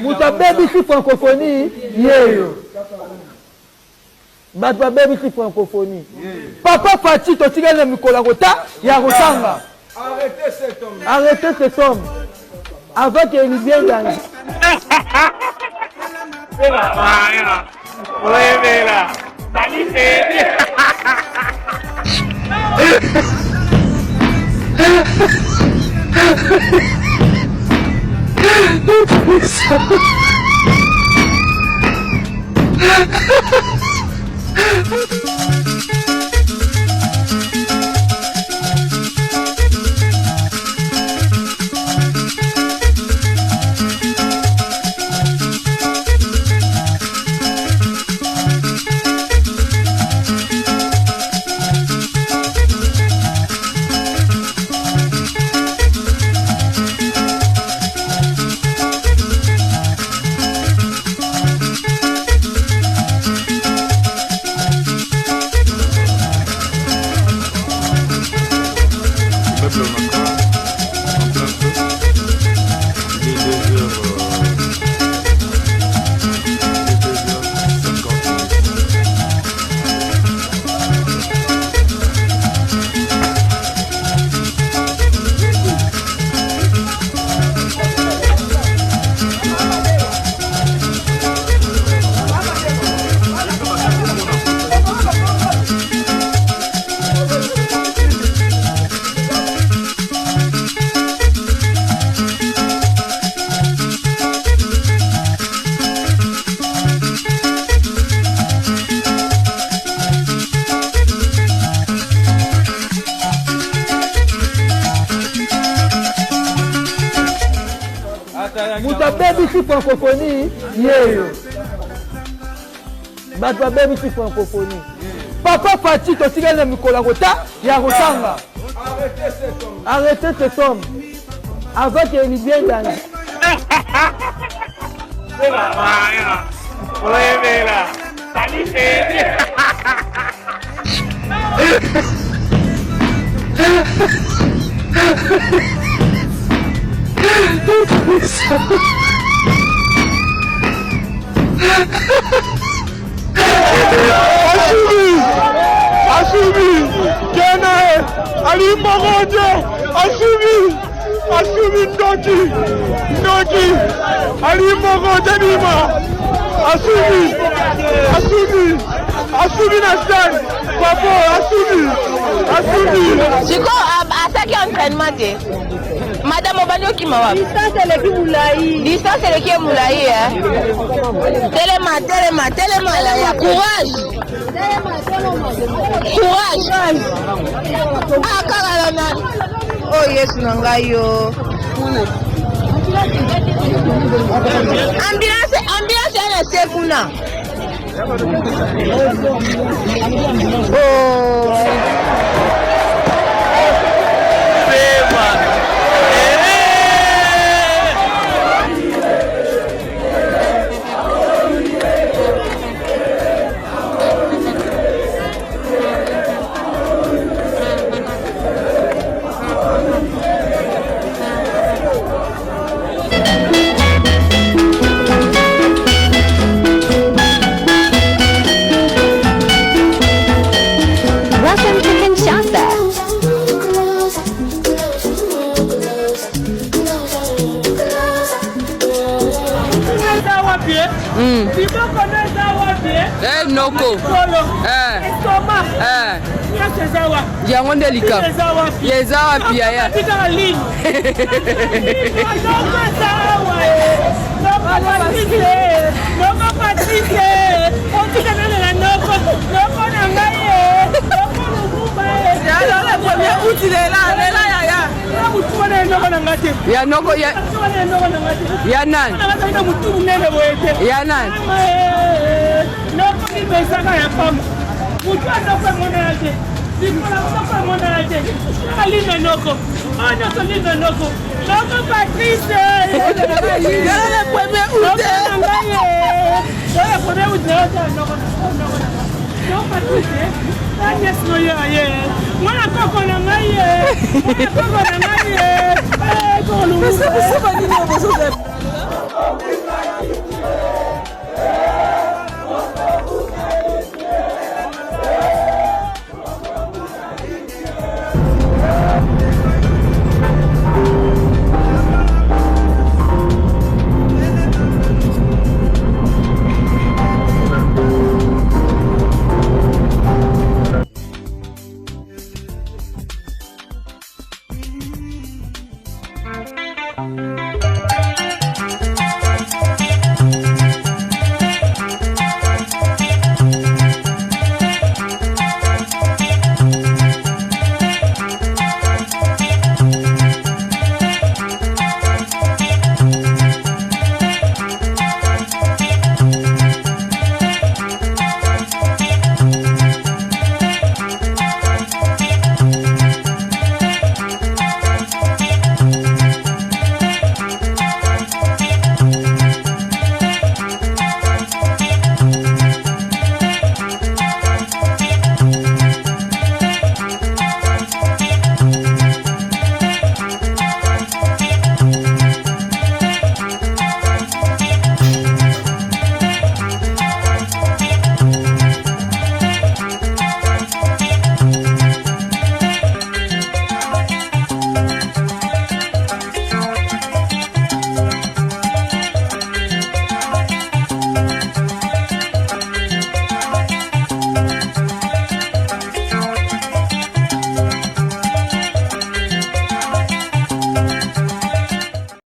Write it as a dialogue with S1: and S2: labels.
S1: Mutabebi si francophonie yeyo. Mutabebi si francophonie. Papa Fati totikana mikolo kota ya kosanga. Arrêtez cet homme. Avant qu'il vienne dans. Mutabebi si francophonie yeyo. Mutabebi si francophonie. Papa Fati totikana mikolo kota ya kosanga. Arrêtez cet homme. Avant qu'il vienne dans.
S2: Assubi, Kenae, Ali Moronde, Assubi Ndoki, Ali Moronde Nima, Assubi Nassan, Papa, Assubi.
S3: Siko attaqué entraînement. Madame Obanyo qui m'a dit. Distance est le qui est moulaï. Téléma. Courage. Ah, Karalana. Oh, yes, Nangayo. Ambiance, elle est séfuna. Oh.
S4: Noko. Jango delika. Yezawa pia ya. Ya noko ya. Ya nan. Ya nan. Mas sabe,